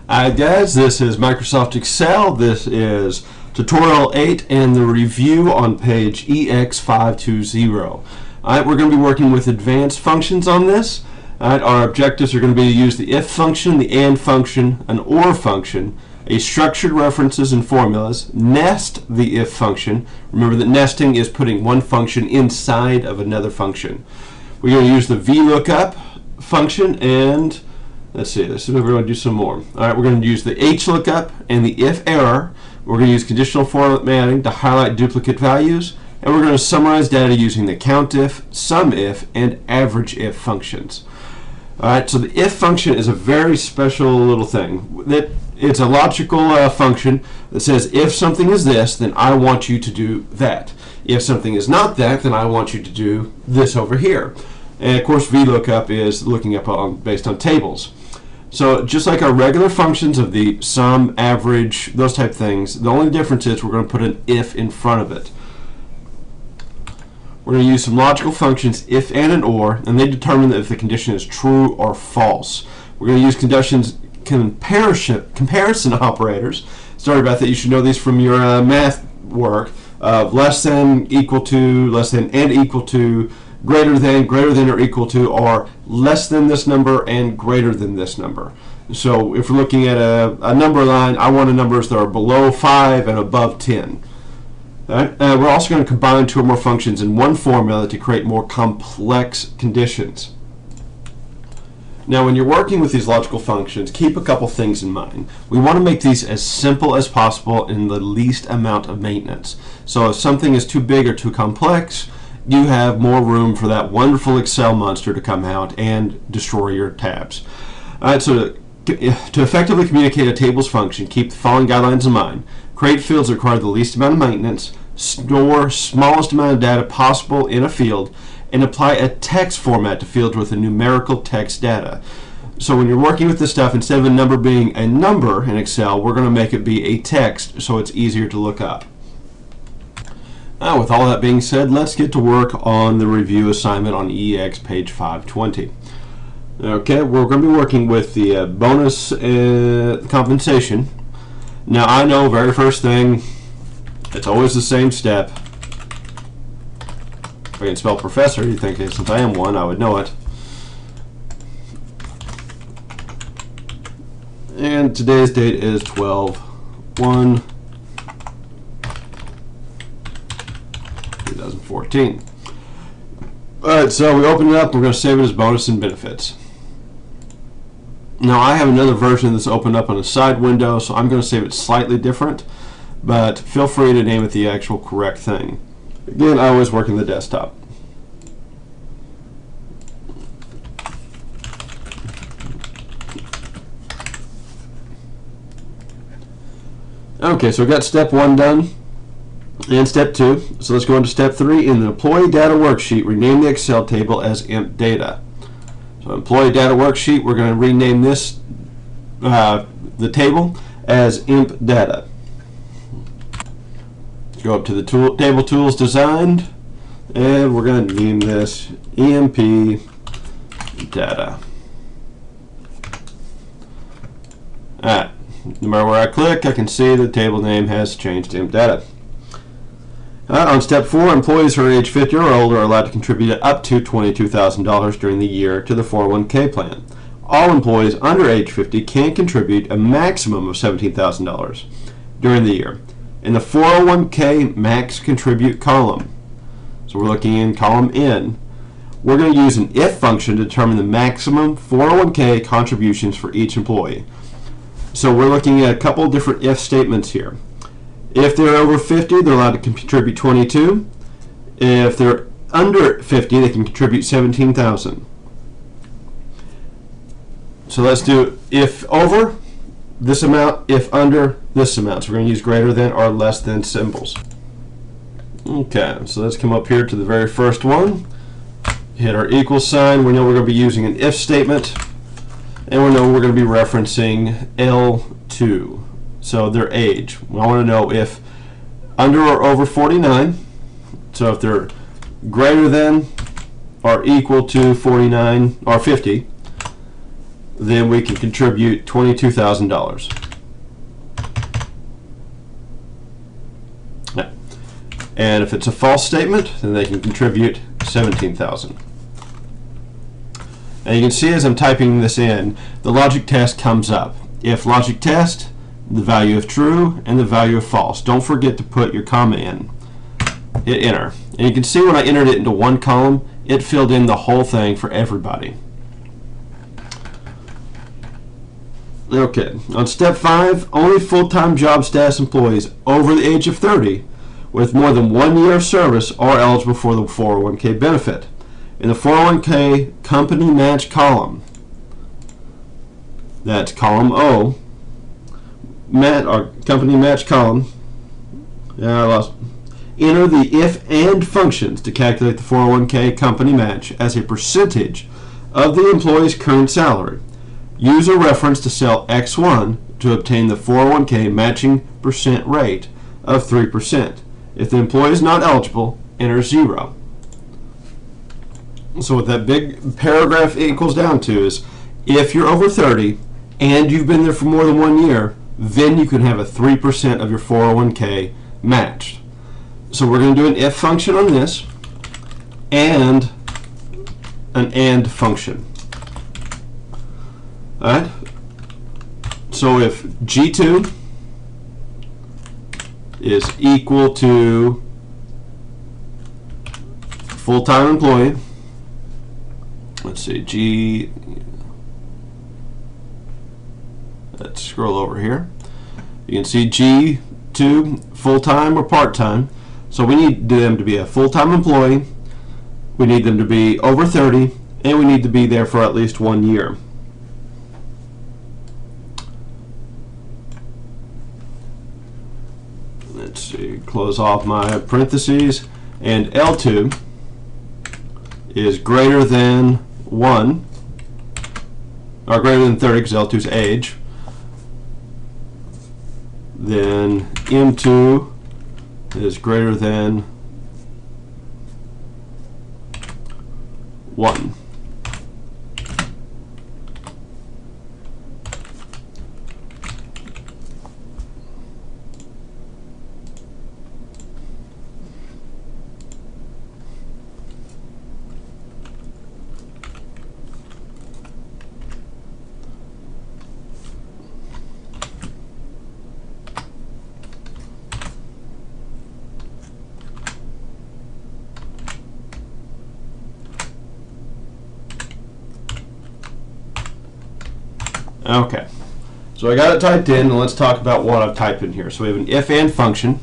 Hi guys, this is Microsoft Excel. This is tutorial 8 and the review on page EX520. Alright, we're going to be working with advanced functions on this. Alright, our objectives are going to be to use the if function, the and function, an or function, a structured references and formulas, nest the if function. Remember that nesting is putting one function inside of another function. We're going to use the VLOOKUP function and let's see, this is what we're going to do some more. Alright, we're going to use the HLOOKUP and the if error. We're going to use conditional formatting to highlight duplicate values. And we're going to summarize data using the COUNTIF, SUMIF, and AVERAGEIF functions. Alright, so the if function is a very special little thing. It's a logical function that says if something is this, then I want you to do that. If something is not that, then I want you to do this over here. And of course, VLOOKUP is looking up based on tables. So just like our regular functions of the sum, average, those type of things, the only difference is we're going to put an if in front of it. We're going to use some logical functions, if and an or, and they determine if the condition is true or false. We're going to use comparison operators. Sorry about that. You should know these from your math work of less than, equal to, less than, and equal to, greater than or equal to, or less than this number and greater than this number. So if we're looking at a number line, I want numbers that are below 5 and above 10. Right? We're also going to combine two or more functions in one formula to create more complex conditions. Now when you're working with these logical functions, keep a couple things in mind. We want to make these as simple as possible in the least amount of maintenance. So if something is too big or too complex, you have more room for that wonderful Excel monster to come out and destroy your tabs. Alright, so to effectively communicate a table's function, keep the following guidelines in mind. Create fields that require the least amount of maintenance, store smallest amount of data possible in a field, and apply a text format to fields with a numerical text data. So when you're working with this stuff, instead of a number being a number in Excel, we're going to make it be a text so it's easier to look up. Now, with all that being said, let's get to work on the review assignment on EX page 520. Okay, we're going to be working with the bonus compensation. Now, I know very first thing, it's always the same step. If I can spell professor, you'd think since I am one, I would know it. And today's date is 12/1. 2014. Alright, so we open it up, we're going to save it as bonus and benefits. Now I have another version that's opened up on a side window, so I'm going to save it slightly different, but feel free to name it the actual correct thing. Again, I always work in the desktop. Okay, so we got step 1 done. And step 2, so let's go into step 3. In the employee data worksheet, rename the Excel table as emp data. So employee data worksheet, we're going to rename this, the table, as emp data. Let's go up to the table tools designed, and we're going to name this emp data. Alright, no matter where I click, I can see the table name has changed to emp data. On step 4, employees who are age 50 or older are allowed to contribute up to $22,000 during the year to the 401k plan. All employees under age 50 can contribute a maximum of $17,000 during the year. In the 401k max contribute column, so we're looking in column N, we're going to use an if function to determine the maximum 401k contributions for each employee. So we're looking at a couple different if statements here. If they're over 50, they're allowed to contribute 22. If they're under 50, they can contribute 17,000. So let's do if over this amount, if under this amount. So we're going to use greater than or less than symbols. Okay, so let's come up here to the very first one. Hit our equal sign. We know we're going to be using an if statement, and we know we're going to be referencing L2. So their age. We want to know if under or over 49. So if they're greater than or equal to 49 or 50, then we can contribute $22,000. And if it's a false statement, then they can contribute $17,000. And you can see as I'm typing this in, the logic test comes up. If logic test, the value of true and the value of false. Don't forget to put your comma in. Hit enter. And you can see when I entered it into one column, it filled in the whole thing for everybody. Okay, on step 5, only full-time job status employees over the age of 30 with more than 1 year of service are eligible for the 401k benefit. In the 401k company match column, that's column O, company match column, enter the if and functions to calculate the 401k company match as a percentage of the employee's current salary. Use a reference to cell X1 to obtain the 401k matching percent rate of 3%. If the employee is not eligible, enter 0. So what that big paragraph equals down to is if you're over 30 and you've been there for more than 1 year, then you can have a 3% of your 401k matched. So we're going to do an if function on this and an and function. Alright? So if G2 is equal to full-time employee, let's see, let's scroll over here. You can see G2 full-time or part-time. So we need them to be a full-time employee, we need them to be over 30, and we need to be there for at least 1 year. Let's see, close off my parentheses, and L2 is greater than 1, or greater than 30 because L2 is age. Then M2 is greater than 1. Okay, so I got it typed in, and let's talk about what I've typed in here. So we have an if and function.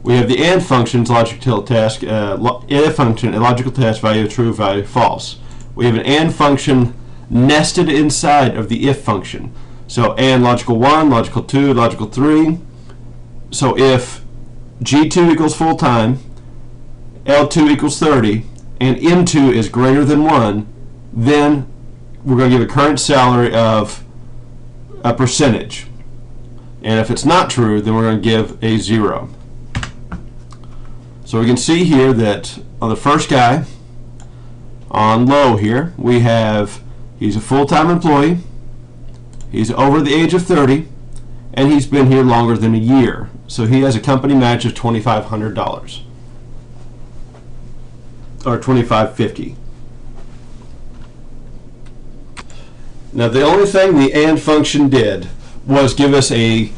We have the and function's logical test, if function, a logical test, value true, value false. We have an and function nested inside of the if function. So and logical 1, logical 2, logical 3. So if G2 equals full time, L2 equals 30, and M2 is greater than 1, then we're going to give a current salary of a percentage. And if it's not true, then we're going to give a 0. So we can see here that on the first guy, on low here, we have he's a full-time employee, he's over the age of 30, and he's been here longer than a year. So he has a company match of $2,500, or $2,550. Now the only thing the AND function did was give us a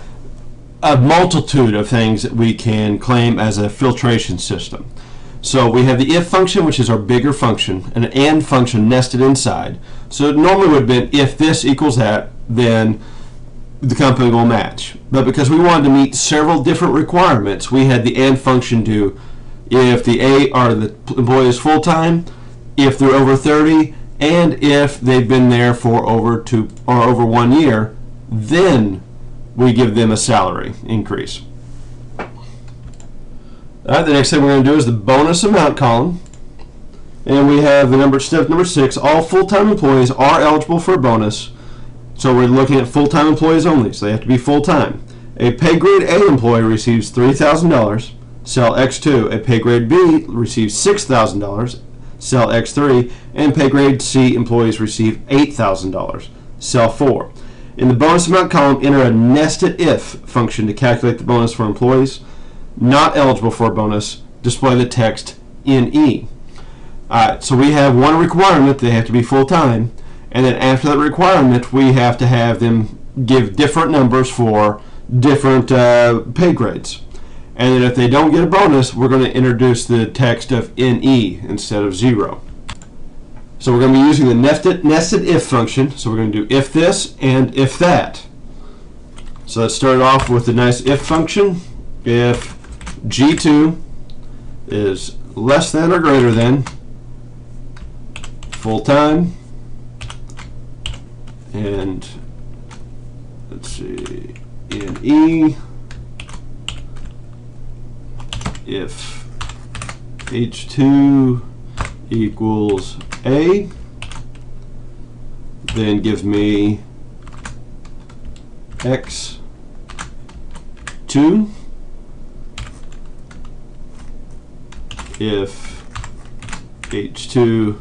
multitude of things that we can claim as a filtration system. So we have the if function, which is our bigger function, and an AND function nested inside. So it normally would have been if this equals that, then the company will match. But because we wanted to meet several different requirements, we had the AND function do if the employee is full-time, if they're over 30, and if they've been there for over 1 year, then we give them a salary increase. The next thing we're going to do is the bonus amount column, and we have the step number 6. All full-time employees are eligible for a bonus. So we're looking at full-time employees only, so they have to be full-time. A pay grade A employee receives $3,000. Cell X2. A pay grade B receives $6,000. Cell X3, and pay grade C employees receive $8,000. cell 4. In the bonus amount column, enter a nested if function to calculate the bonus for employees not eligible for a bonus. Display the text NE. Alright, so we have one requirement, they have to be full-time, and then after that requirement we have to have them give different numbers for different pay grades. And then if they don't get a bonus, we're going to introduce the text of NE instead of 0. So we're going to be using the nested if function. So we're going to do if this and if that. So let's start off with the nice if function. If G2 is less than or greater than full-time, and let's see, NE, if H2 equals A, then give me X2. If H2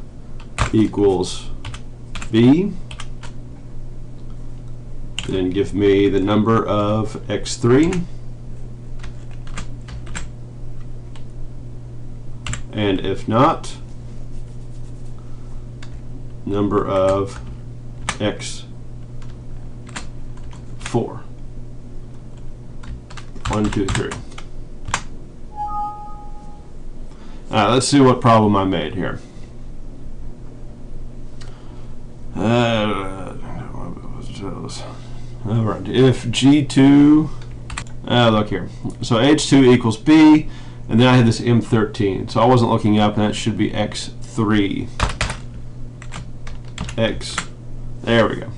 equals B, then give me the number of X3. And if not, number of X4. 1, 2, 3. Let's see what problem I made here. Alright, if G2, look here. So H2 equals B, and then I had this M13. So I wasn't looking up, and that should be X3. There we go.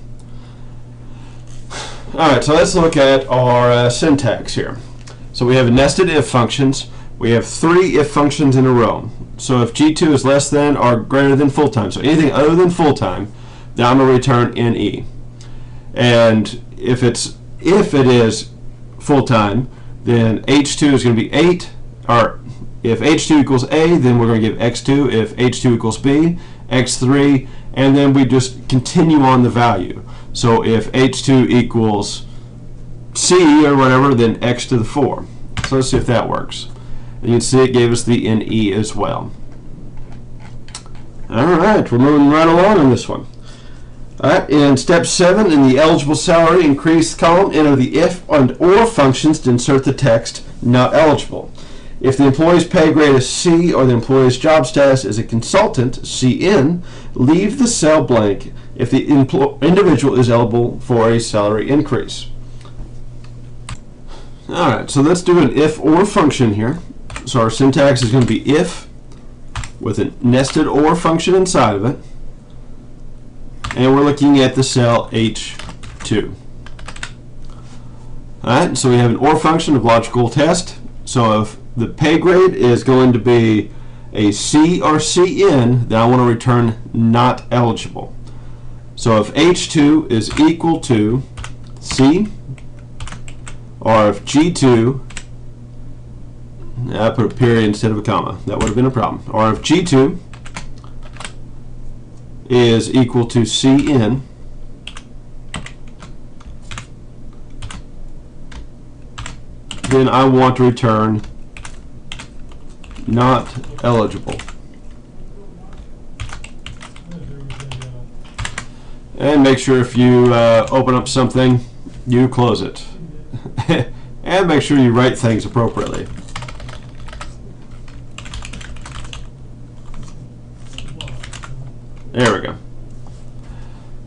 Alright, so let's look at our syntax here. So we have nested if functions. We have 3 if functions in a row. So if G2 is less than or greater than full-time, so anything other than full-time, then I'm going to return NE. And if it is full-time, then H2 is going to be 8, or if H2 equals A, then we're going to give X2. If H2 equals B, X3, and then we just continue on the value. So if H2 equals C or whatever, then X to the 4. So let's see if that works. And you can see it gave us the NE as well. Alright, we're moving right along on this one. Alright, in step 7, in the eligible salary increase column, enter the if and or functions to insert the text not eligible. If the employee's pay grade is C or the employee's job status is a consultant, CN, leave the cell blank if the individual is eligible for a salary increase. Alright, so let's do an if or function here. So our syntax is going to be if with a nested or function inside of it. And we're looking at the cell H2. Alright, so we have an or function of logical test. So if the pay grade is going to be a C or CN, then I want to return not eligible. So if H2 is equal to C, or if G2, I put a period instead of a comma, that would have been a problem. Or if G2 is equal to CN, then I want to return not eligible. And make sure if you open up something, you close it. And make sure you write things appropriately. There we go.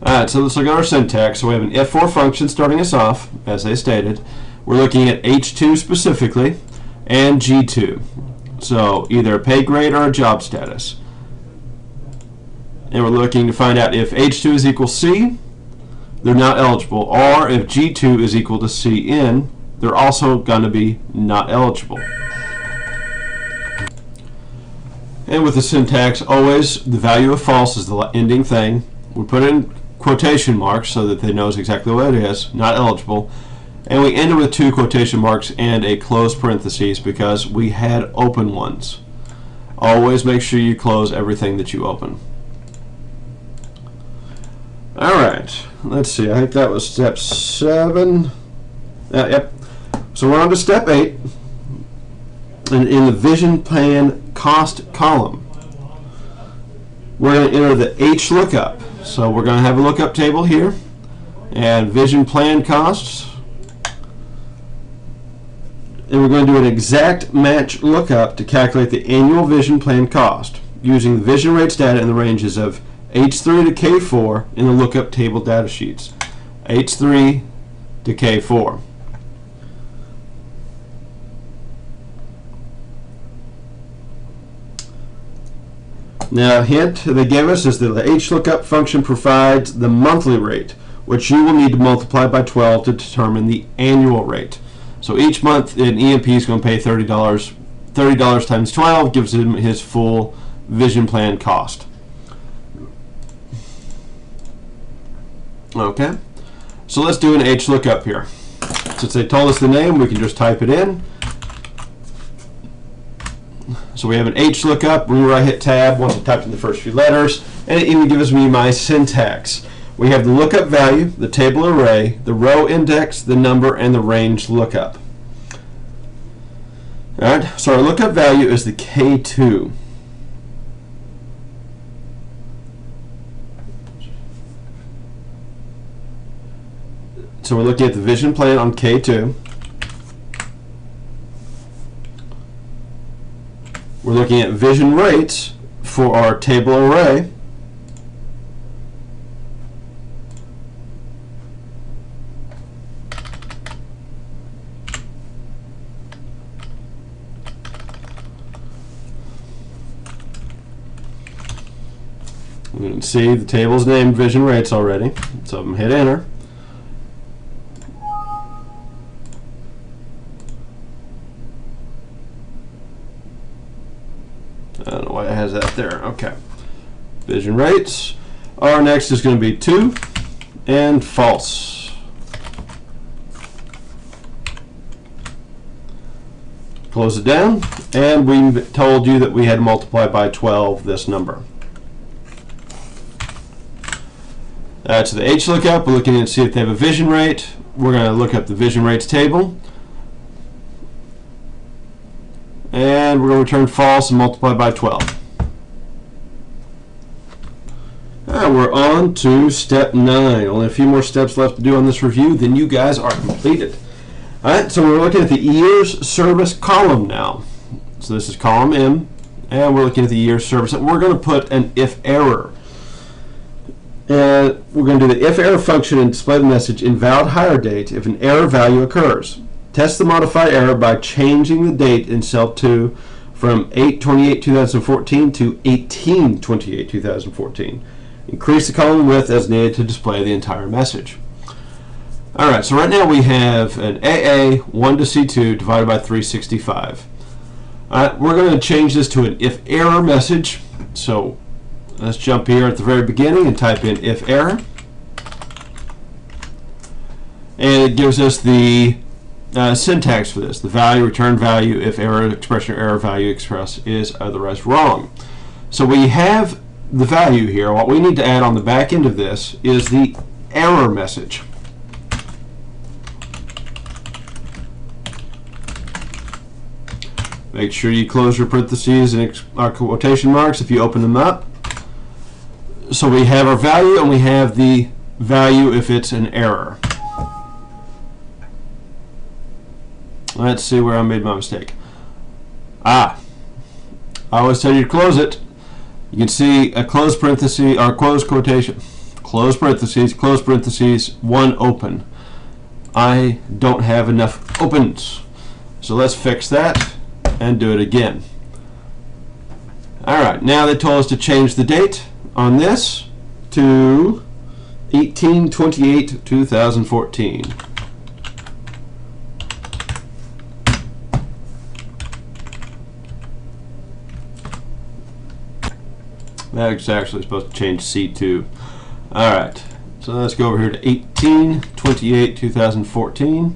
Alright, so let's look at our syntax. So we have an if or function starting us off, as they stated. We're looking at H2 specifically, and G2. So either a pay grade or a job status. And we're looking to find out if H2 is equal C, they're not eligible. Or if G2 is equal to CN, they're also going to be not eligible. And with the syntax, always the value of false is the ending thing. We put in quotation marks so that they knows exactly what it is, not eligible. And we end it with 2 quotation marks and a closed parentheses because we had open ones. Always make sure you close everything that you open. All right, let's see. I think that was step 7. Yep. So we're on to step 8. And in the vision plan cost column, we're going to enter the Hlookup. So we're going to have a lookup table here, and vision plan costs. And we're going to do an exact match lookup to calculate the annual vision plan cost using the vision rates data in the ranges of H3 to K4 in the lookup table data sheets. H3 to K4. Now, a hint they give us is that the Hlookup function provides the monthly rate, which you will need to multiply by 12 to determine the annual rate. So each month an EMP is going to pay $30. $30 times 12 gives him his full vision plan cost. Okay, so let's do an Hlookup here. Since they told us the name, we can just type it in. So we have an Hlookup. Remember, I hit tab once I typed in the first few letters, and it even gives me my syntax. We have the lookup value, the table array, the row index, the number, and the range lookup. All right, so our lookup value is the K2. So we're looking at the vision plan on K2. We're looking at vision rates for our table array. You can see the table's named vision rates already, so I'm going to hit enter. I don't know why it has that there. Okay. Vision rates. Our next is going to be 2 and false. Close it down, and we told you that we had to multiply by 12 this number. So the Hlookup, we're looking to see if they have a vision rate. We're going to look up the vision rates table. And we're going to return false and multiply by 12. We're on to step 9. Only a few more steps left to do on this review, then you guys are completed. Alright, so we're looking at the years service column now. So this is column M, and we're looking at the years service. We're going to put an if error. And we're going to do the if error function and display the message invalid hire date if an error value occurs. Test the modify error by changing the date in cell 2 from 8/28/2014 to 18/28/2014. Increase the column width as needed to display the entire message. Alright, so right now we have an AA 1 to C2 divided by 365. Alright, we're going to change this to an if error message. So let's jump here at the very beginning and type in if error. And it gives us the syntax for this. The value, return value, if error expression or error value expressed is otherwise wrong. So we have the value here. What we need to add on the back end of this is the error message. Make sure you close your parentheses and quotation marks if you open them up. So we have our value and we have the value if it's an error. Let's see where I made my mistake. I always tell you to close it. You can see a close parenthesis or close quotation. Close parentheses, 1 open. I don't have enough opens. So let's fix that and do it again. Alright, now they told us to change the date on this to 18/28/2014. That's actually supposed to change C2. Alright, so let's go over here to 18/28/2014,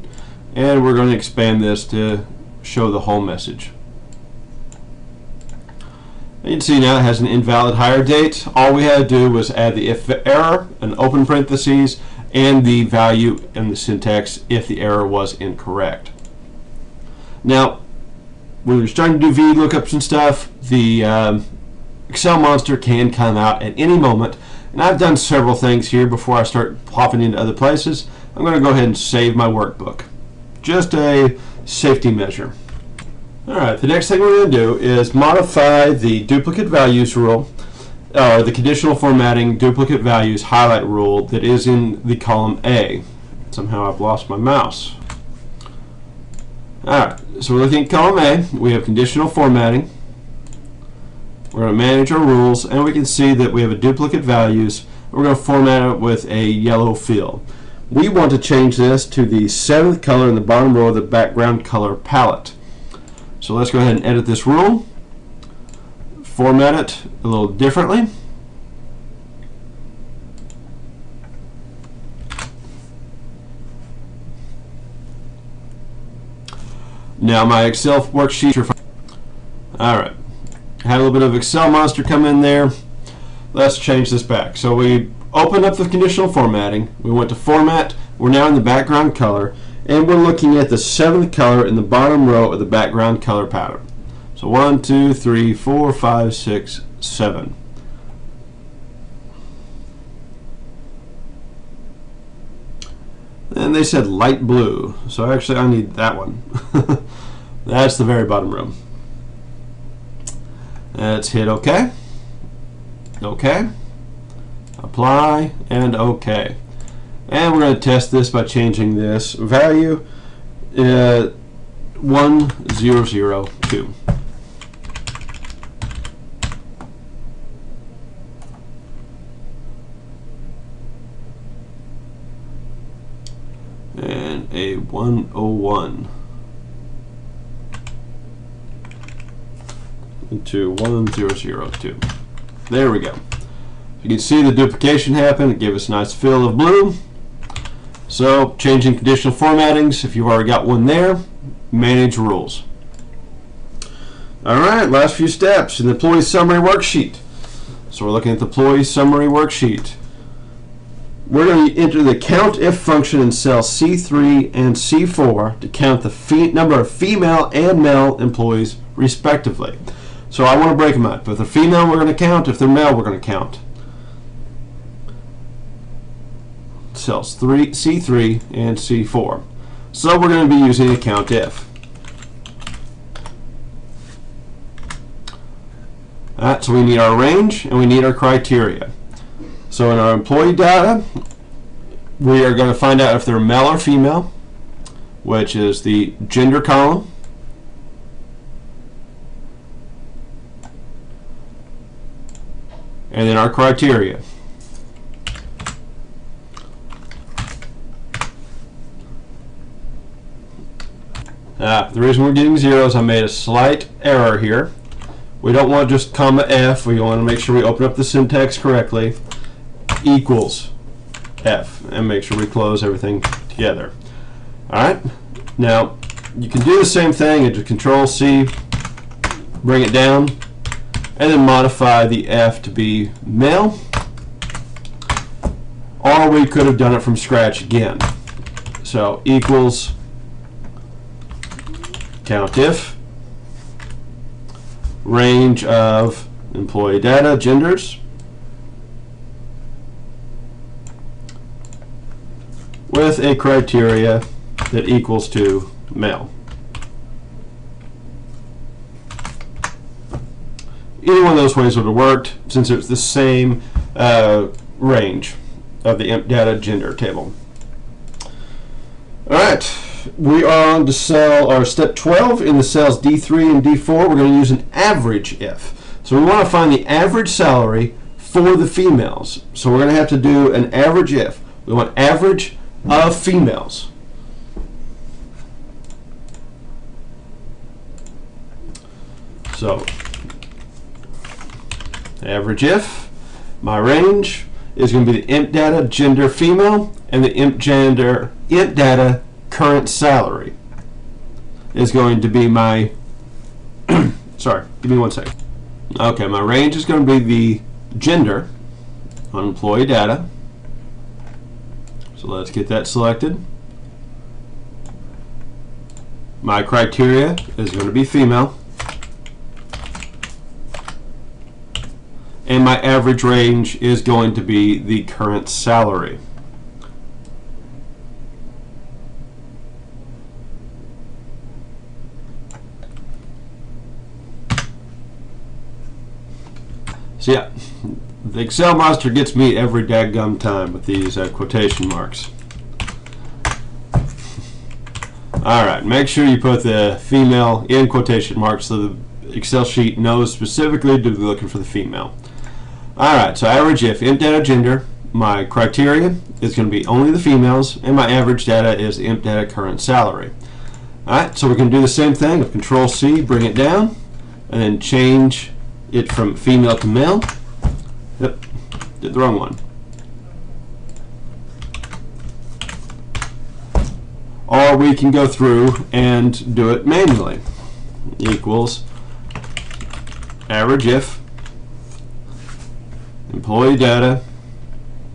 and we're going to expand this to show the whole message. You can see now it has an invalid hire date. All we had to do was add the if error, an open parentheses, and the value in the syntax if the error was incorrect. Now, when you're starting to do VLOOKUPs and stuff, the Excel monster can come out at any moment. And I've done several things here before I start popping into other places. I'm going to go ahead and save my workbook. Just a safety measure. Alright, the next thing we're going to do is modify the duplicate values rule, or the conditional formatting duplicate values highlight rule that is in the column A. Somehow I've lost my mouse. Alright, so we're looking at column A. We have conditional formatting. We're going to manage our rules, and we can see that we have a duplicate values. We're going to format it with a yellow fill. We want to change this to the 7th color in the bottom row of the background color palette. So let's go ahead and edit this rule, format it a little differently. Now my Excel worksheet. Alright, had a little bit of Excel monster come in there. Let's change this back. So we opened up the conditional formatting, we went to format, we're now in the background color, and we're looking at the 7th color in the bottom row of the background color pattern. So 1, 2, 3, 4, 5, 6, 7. And they said light blue, so actually I need that one. That's the very bottom row. Let's hit OK. OK. Apply and OK. And we're going to test this by changing this value 1002. And a 101 to 1002. There we go. You can see the duplication happen. It gave us a nice fill of blue. So changing conditional formattings, if you've already got one there, manage rules. Alright, last few steps in the employee summary worksheet. So we're looking at the employee summary worksheet. We're going to enter the COUNTIF function in cells C3 and C4 to count the number of female and male employees respectively. So I want to break them up. If they're female, we're going to count. If they're male, we're going to count. Cells C3 and C4. So we're going to be using a COUNTIF. Alright, so we need our range and we need our criteria. So in our employee data, we are going to find out if they're male or female, which is the gender column. And then our criteria. The reason we're getting zeros, I made a slight error here. We don't want just comma F. We want to make sure we open up the syntax correctly. Equals F, and make sure we close everything together. Alright, now you can do the same thing and just Control C, bring it down, and then modify the F to be male. Or we could have done it from scratch again. So equals COUNTIF, range of employee data, genders, with a criteria that equals to male. Either one of those ways would have worked since it's the same range of the imp data gender table. Alright, we are on to step 12 in the cells D3 and D4. We're going to use an average if. So we want to find the average salary for the females. So we're going to have to do an average if. We want average of females. So average if, my range is going to be the imp data gender female, and the imp data current salary is going to be my sorry, give me one second. Okay, my range is going to be the gender on employee data. So let's get that selected. My criteria is going to be female. And my average range is going to be the current salary. So yeah, the Excel monster gets me every daggum time with these quotation marks. Alright, make sure you put the female in quotation marks so the Excel sheet knows specifically to be looking for the female. Alright, so average if, imp data gender, my criteria is going to be only the females, and my average data is imp data current salary. Alright, so we're going to do the same thing with Control C, bring it down, and then change it from female to male. Yep, did the wrong one. Or we can go through and do it manually. Equals average if employee data,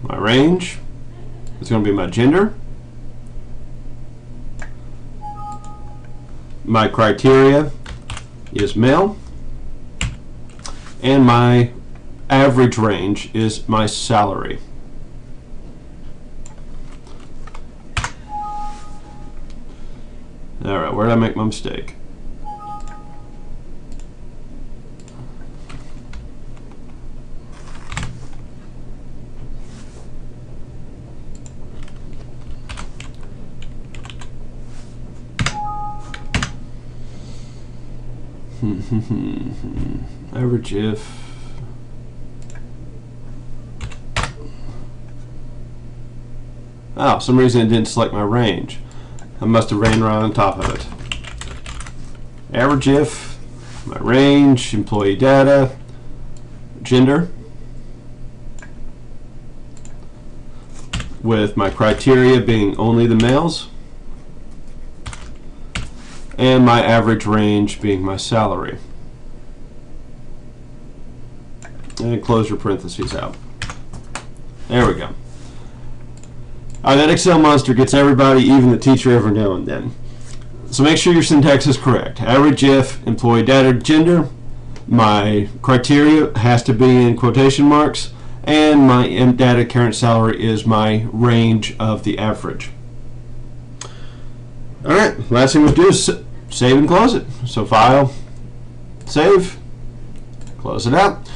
my range is going to be my gender, my criteria is male, and my average range is my salary. Alright, where did I make my mistake? Average if for some reason it didn't select my range. I must have ran right on top of it. Average if, my range, employee data, gender, with my criteria being only the males, and my average range being my salary. And close your parentheses out. There we go. That Excel monster gets everybody, even the teacher, every now and then. So make sure your syntax is correct. Average if, employee data, gender, my criteria has to be in quotation marks, and my imp data current salary is my range of the average. Alright, last thing we do is save and close it. So file, save, close it out.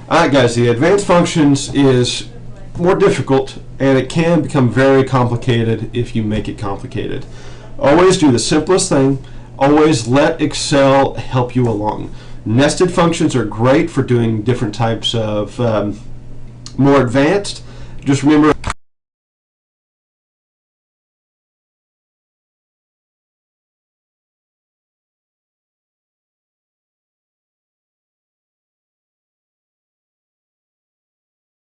Alright guys, the advanced functions is more difficult, and it can become very complicated if you make it complicated. Always do the simplest thing. Always let Excel help you along. Nested functions are great for doing different types of more advanced. Just remember,